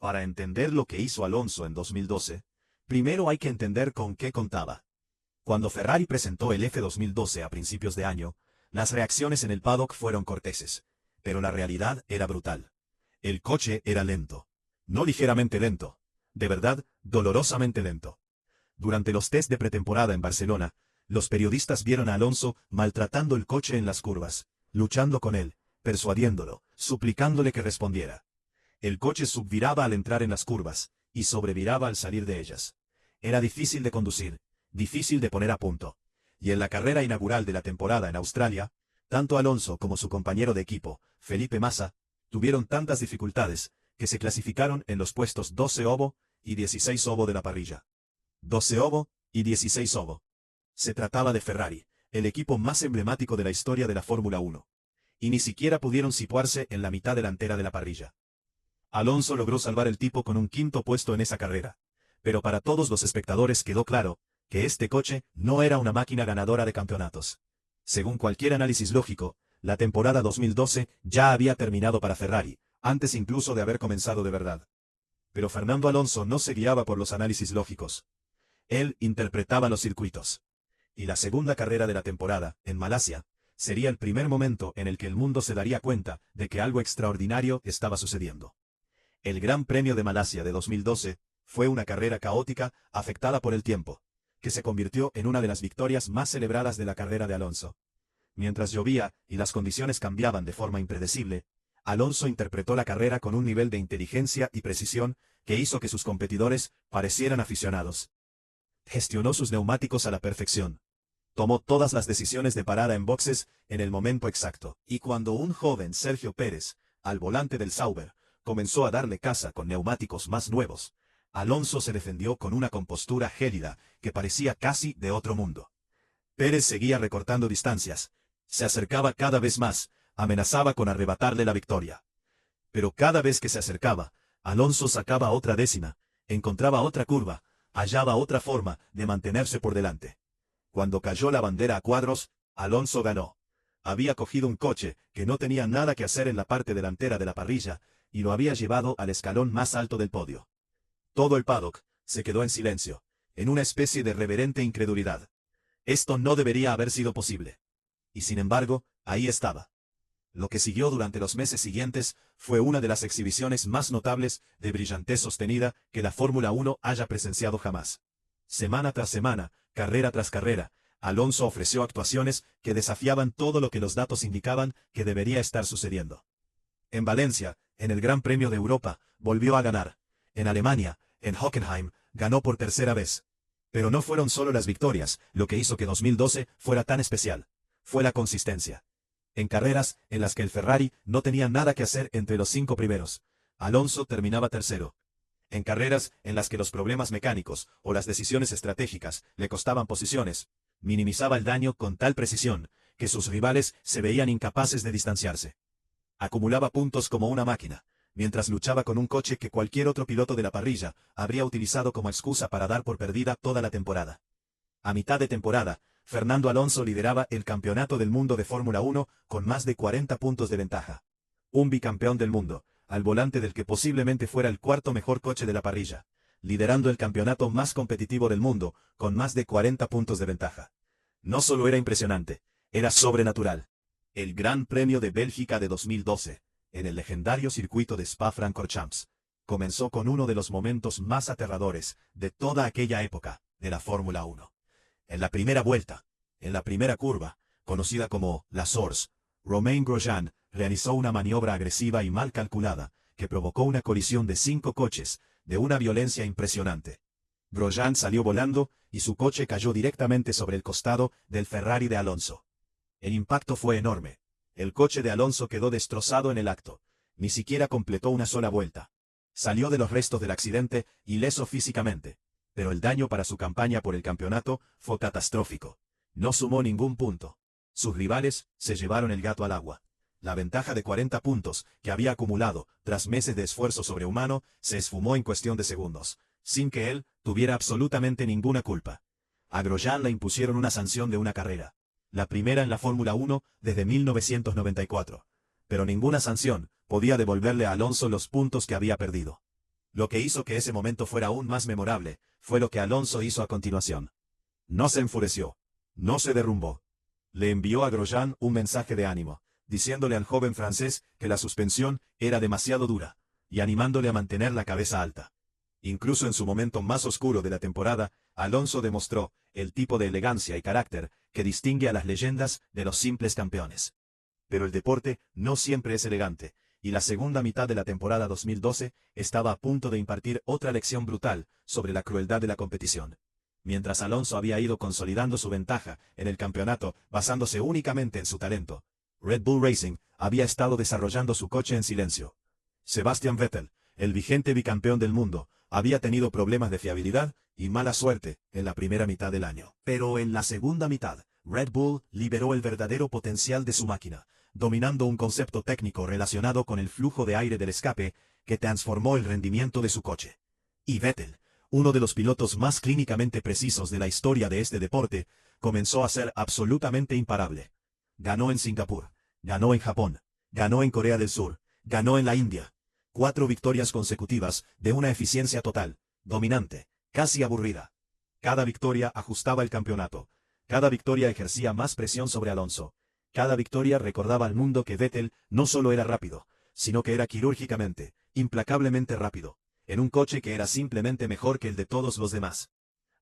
Para entender lo que hizo Alonso en 2012, primero hay que entender con qué contaba. Cuando Ferrari presentó el F2012 a principios de año, las reacciones en el paddock fueron corteses, pero la realidad era brutal. El coche era lento. No ligeramente lento. De verdad, dolorosamente lento. Durante los test de pretemporada en Barcelona, los periodistas vieron a Alonso maltratando el coche en las curvas, luchando con él, persuadiéndolo, suplicándole que respondiera. El coche subviraba al entrar en las curvas, y sobreviraba al salir de ellas. Era difícil de conducir, difícil de poner a punto. Y en la carrera inaugural de la temporada en Australia, tanto Alonso como su compañero de equipo, Felipe Massa, tuvieron tantas dificultades, que se clasificaron en los puestos 12 ovo y 16 ovo de la parrilla. 12 ovo y 16 ovo. Se trataba de Ferrari, el equipo más emblemático de la historia de la Fórmula 1. Y ni siquiera pudieron situarse en la mitad delantera de la parrilla. Alonso logró salvar el tipo con un quinto puesto en esa carrera. Pero para todos los espectadores quedó claro que este coche no era una máquina ganadora de campeonatos. Según cualquier análisis lógico, la temporada 2012 ya había terminado para Ferrari, antes incluso de haber comenzado de verdad. Pero Fernando Alonso no se guiaba por los análisis lógicos. Él interpretaba los circuitos. Y la segunda carrera de la temporada, en Malasia, sería el primer momento en el que el mundo se daría cuenta de que algo extraordinario estaba sucediendo. El Gran Premio de Malasia de 2012 fue una carrera caótica, afectada por el tiempo, que se convirtió en una de las victorias más celebradas de la carrera de Alonso. Mientras llovía y las condiciones cambiaban de forma impredecible, Alonso interpretó la carrera con un nivel de inteligencia y precisión que hizo que sus competidores parecieran aficionados. Gestionó sus neumáticos a la perfección. Tomó todas las decisiones de parada en boxes en el momento exacto. Y cuando un joven Sergio Pérez, al volante del Sauber, comenzó a darle caza con neumáticos más nuevos, Alonso se defendió con una compostura gélida que parecía casi de otro mundo. Pérez seguía recortando distancias. Se acercaba cada vez más, amenazaba con arrebatarle la victoria. Pero cada vez que se acercaba, Alonso sacaba otra décima, encontraba otra curva, hallaba otra forma de mantenerse por delante. Cuando cayó la bandera a cuadros, Alonso ganó. Había cogido un coche que no tenía nada que hacer en la parte delantera de la parrilla, y lo había llevado al escalón más alto del podio. Todo el paddock se quedó en silencio, en una especie de reverente incredulidad. Esto no debería haber sido posible. Y sin embargo, ahí estaba. Lo que siguió durante los meses siguientes fue una de las exhibiciones más notables de brillantez sostenida que la Fórmula 1 haya presenciado jamás. Semana tras semana, carrera tras carrera, Alonso ofreció actuaciones que desafiaban todo lo que los datos indicaban que debería estar sucediendo. En Valencia, en el Gran Premio de Europa, volvió a ganar. En Alemania, en Hockenheim, ganó por tercera vez. Pero no fueron solo las victorias lo que hizo que 2012 fuera tan especial. Fue la consistencia. En carreras en las que el Ferrari no tenía nada que hacer entre los 5 primeros, Alonso terminaba tercero. En carreras en las que los problemas mecánicos o las decisiones estratégicas le costaban posiciones, minimizaba el daño con tal precisión que sus rivales se veían incapaces de distanciarse. Acumulaba puntos como una máquina, mientras luchaba con un coche que cualquier otro piloto de la parrilla habría utilizado como excusa para dar por perdida toda la temporada. A mitad de temporada, Fernando Alonso lideraba el campeonato del mundo de Fórmula 1 con más de 40 puntos de ventaja. Un bicampeón del mundo, al volante del que posiblemente fuera el cuarto mejor coche de la parrilla, liderando el campeonato más competitivo del mundo con más de 40 puntos de ventaja. No solo era impresionante, era sobrenatural. El Gran Premio de Bélgica de 2012, en el legendario circuito de Spa-Francorchamps, comenzó con uno de los momentos más aterradores de toda aquella época de la Fórmula 1. En la primera vuelta, en la primera curva, conocida como la Source, Romain Grosjean realizó una maniobra agresiva y mal calculada que provocó una colisión de 5 coches, de una violencia impresionante. Grosjean salió volando y su coche cayó directamente sobre el costado del Ferrari de Alonso. El impacto fue enorme. El coche de Alonso quedó destrozado en el acto. Ni siquiera completó una sola vuelta. Salió de los restos del accidente ileso físicamente, pero el daño para su campaña por el campeonato fue catastrófico. No sumó ningún punto. Sus rivales se llevaron el gato al agua. La ventaja de 40 puntos que había acumulado tras meses de esfuerzo sobrehumano se esfumó en cuestión de segundos, sin que él tuviera absolutamente ninguna culpa. A Grosjean le impusieron una sanción de una carrera, la primera en la Fórmula 1 desde 1994, pero ninguna sanción podía devolverle a Alonso los puntos que había perdido. Lo que hizo que ese momento fuera aún más memorable, fue lo que Alonso hizo a continuación. No se enfureció. No se derrumbó. Le envió a Grosjean un mensaje de ánimo, diciéndole al joven francés que la suspensión era demasiado dura, y animándole a mantener la cabeza alta. Incluso en su momento más oscuro de la temporada, Alonso demostró el tipo de elegancia y carácter que distingue a las leyendas de los simples campeones. Pero el deporte no siempre es elegante, y la segunda mitad de la temporada 2012 estaba a punto de impartir otra lección brutal sobre la crueldad de la competición. Mientras Alonso había ido consolidando su ventaja en el campeonato basándose únicamente en su talento, Red Bull Racing había estado desarrollando su coche en silencio. Sebastian Vettel, el vigente bicampeón del mundo, había tenido problemas de fiabilidad y mala suerte en la primera mitad del año. Pero en la segunda mitad, Red Bull liberó el verdadero potencial de su máquina, dominando un concepto técnico relacionado con el flujo de aire del escape que transformó el rendimiento de su coche. Y Vettel, uno de los pilotos más clínicamente precisos de la historia de este deporte, comenzó a ser absolutamente imparable. Ganó en Singapur, ganó en Japón, ganó en Corea del Sur, ganó en la India. 4 victorias consecutivas de una eficiencia total, dominante, casi aburrida. Cada victoria ajustaba el campeonato. Cada victoria ejercía más presión sobre Alonso. Cada victoria recordaba al mundo que Vettel no solo era rápido, sino que era quirúrgicamente, implacablemente rápido, en un coche que era simplemente mejor que el de todos los demás.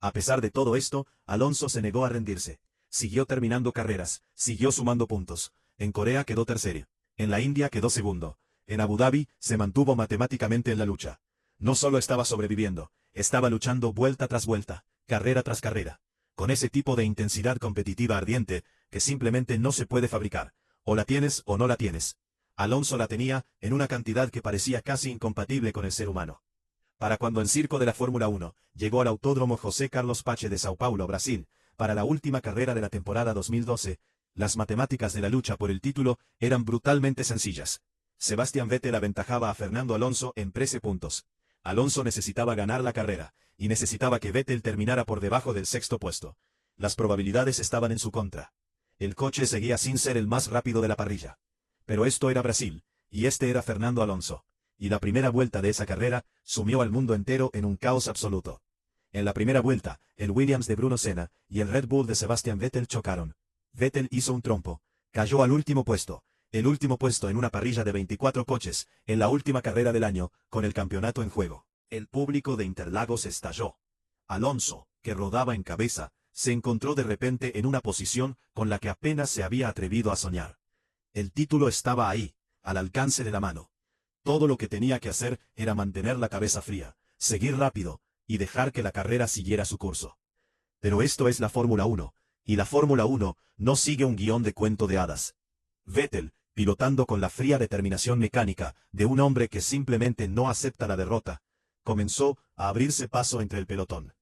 A pesar de todo esto, Alonso se negó a rendirse. Siguió terminando carreras, siguió sumando puntos. En Corea quedó tercero. En la India quedó segundo. En Abu Dhabi se mantuvo matemáticamente en la lucha. No solo estaba sobreviviendo, estaba luchando vuelta tras vuelta, carrera tras carrera, con ese tipo de intensidad competitiva ardiente que simplemente no se puede fabricar. O la tienes o no la tienes. Alonso la tenía en una cantidad que parecía casi incompatible con el ser humano. Para cuando el circo de la Fórmula 1 llegó al Autódromo José Carlos Pache de Sao Paulo, Brasil, para la última carrera de la temporada 2012, las matemáticas de la lucha por el título eran brutalmente sencillas. Sebastian Vettel aventajaba a Fernando Alonso en 13 puntos. Alonso necesitaba ganar la carrera, y necesitaba que Vettel terminara por debajo del sexto puesto. Las probabilidades estaban en su contra. El coche seguía sin ser el más rápido de la parrilla. Pero esto era Brasil, y este era Fernando Alonso. Y la primera vuelta de esa carrera sumió al mundo entero en un caos absoluto. En la primera vuelta, el Williams de Bruno Senna y el Red Bull de Sebastian Vettel chocaron. Vettel hizo un trompo. Cayó al último puesto. El último puesto en una parrilla de 24 coches, en la última carrera del año, con el campeonato en juego. El público de Interlagos estalló. Alonso, que rodaba en cabeza, se encontró de repente en una posición con la que apenas se había atrevido a soñar. El título estaba ahí, al alcance de la mano. Todo lo que tenía que hacer era mantener la cabeza fría, seguir rápido, y dejar que la carrera siguiera su curso. Pero esto es la Fórmula 1, y la Fórmula 1 no sigue un guión de cuento de hadas. Vettel, pilotando con la fría determinación mecánica de un hombre que simplemente no acepta la derrota, comenzó a abrirse paso entre el pelotón.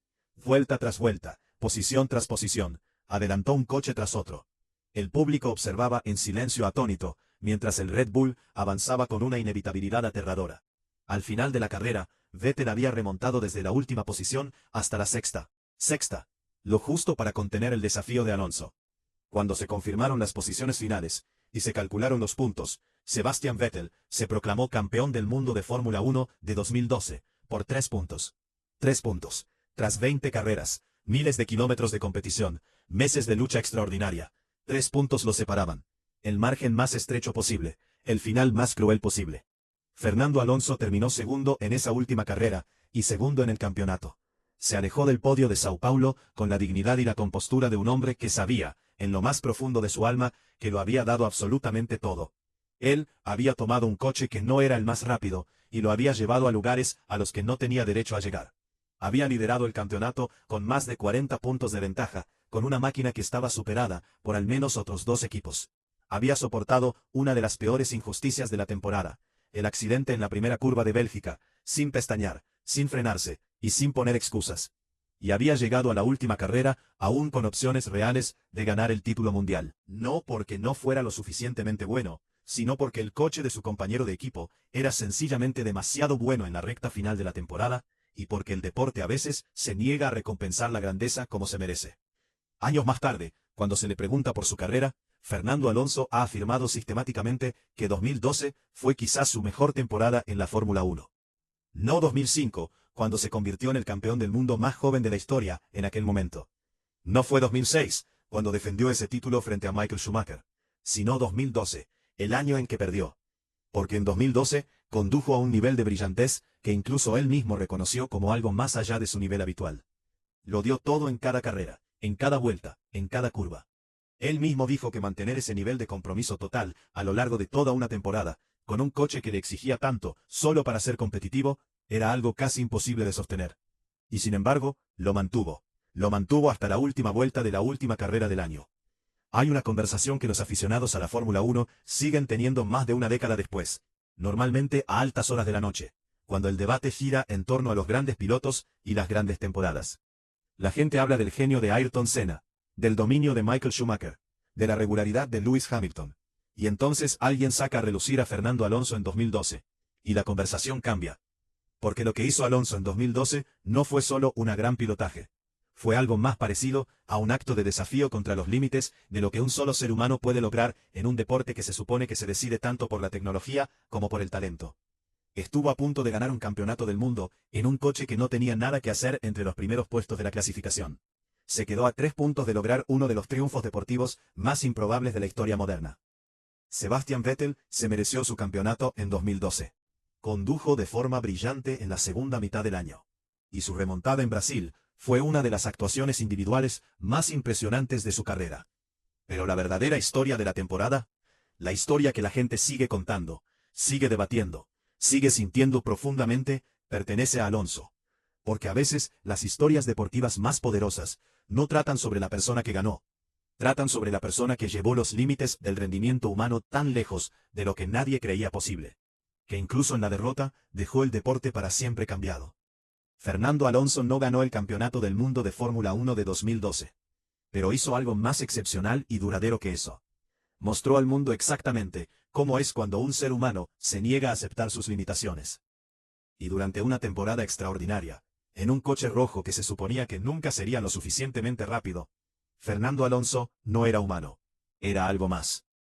Vuelta tras vuelta, posición tras posición, adelantó un coche tras otro. El público observaba en silencio atónito, mientras el Red Bull avanzaba con una inevitabilidad aterradora. Al final de la carrera, Vettel había remontado desde la última posición hasta la sexta, lo justo para contener el desafío de Alonso. Cuando se confirmaron las posiciones finales, y se calcularon los puntos, Sebastian Vettel se proclamó campeón del mundo de Fórmula 1 de 2012, por 3 puntos. 3 puntos. Tras 20 carreras, miles de kilómetros de competición, meses de lucha extraordinaria, 3 puntos lo separaban. El margen más estrecho posible, el final más cruel posible. Fernando Alonso terminó segundo en esa última carrera, y segundo en el campeonato. Se alejó del podio de Sao Paulo con la dignidad y la compostura de un hombre que sabía, en lo más profundo de su alma, que lo había dado absolutamente todo. Él había tomado un coche que no era el más rápido, y lo había llevado a lugares a los que no tenía derecho a llegar. Había liderado el campeonato con más de 40 puntos de ventaja, con una máquina que estaba superada por al menos otros 2 equipos. Había soportado una de las peores injusticias de la temporada, el accidente en la primera curva de Bélgica, sin pestañear, sin frenarse, y sin poner excusas. Y había llegado a la última carrera, aún con opciones reales de ganar el título mundial. No porque no fuera lo suficientemente bueno, sino porque el coche de su compañero de equipo era sencillamente demasiado bueno en la recta final de la temporada, y porque el deporte a veces se niega a recompensar la grandeza como se merece. Años más tarde, cuando se le pregunta por su carrera, Fernando Alonso ha afirmado sistemáticamente que 2012 fue quizás su mejor temporada en la Fórmula 1. No 2005, cuando se convirtió en el campeón del mundo más joven de la historia en aquel momento. No fue 2006, cuando defendió ese título frente a Michael Schumacher, sino 2012, el año en que perdió. Porque en 2012 condujo a un nivel de brillantez que incluso él mismo reconoció como algo más allá de su nivel habitual. Lo dio todo en cada carrera, en cada vuelta, en cada curva. Él mismo dijo que mantener ese nivel de compromiso total a lo largo de toda una temporada, con un coche que le exigía tanto solo para ser competitivo, era algo casi imposible de sostener. Y sin embargo, lo mantuvo. Lo mantuvo hasta la última vuelta de la última carrera del año. Hay una conversación que los aficionados a la Fórmula 1 siguen teniendo más de una década después, normalmente a altas horas de la noche, cuando el debate gira en torno a los grandes pilotos y las grandes temporadas. La gente habla del genio de Ayrton Senna, del dominio de Michael Schumacher, de la regularidad de Lewis Hamilton. Y entonces alguien saca a relucir a Fernando Alonso en 2012. Y la conversación cambia. Porque lo que hizo Alonso en 2012 no fue solo un gran pilotaje. Fue algo más parecido a un acto de desafío contra los límites de lo que un solo ser humano puede lograr en un deporte que se supone que se decide tanto por la tecnología como por el talento. Estuvo a punto de ganar un campeonato del mundo en un coche que no tenía nada que hacer entre los primeros puestos de la clasificación. Se quedó a 3 puntos de lograr uno de los triunfos deportivos más improbables de la historia moderna. Sebastian Vettel se mereció su campeonato en 2012. Condujo de forma brillante en la segunda mitad del año. Y su remontada en Brasil fue una de las actuaciones individuales más impresionantes de su carrera. Pero la verdadera historia de la temporada, la historia que la gente sigue contando, sigue debatiendo, sigue sintiendo profundamente, pertenece a Alonso. Porque a veces las historias deportivas más poderosas no tratan sobre la persona que ganó, tratan sobre la persona que llevó los límites del rendimiento humano tan lejos de lo que nadie creía posible, que incluso en la derrota dejó el deporte para siempre cambiado. Fernando Alonso no ganó el campeonato del mundo de Fórmula 1 de 2012. Pero hizo algo más excepcional y duradero que eso. Mostró al mundo exactamente cómo es cuando un ser humano se niega a aceptar sus limitaciones. Y durante una temporada extraordinaria, en un coche rojo que se suponía que nunca sería lo suficientemente rápido, Fernando Alonso no era humano. Era algo más.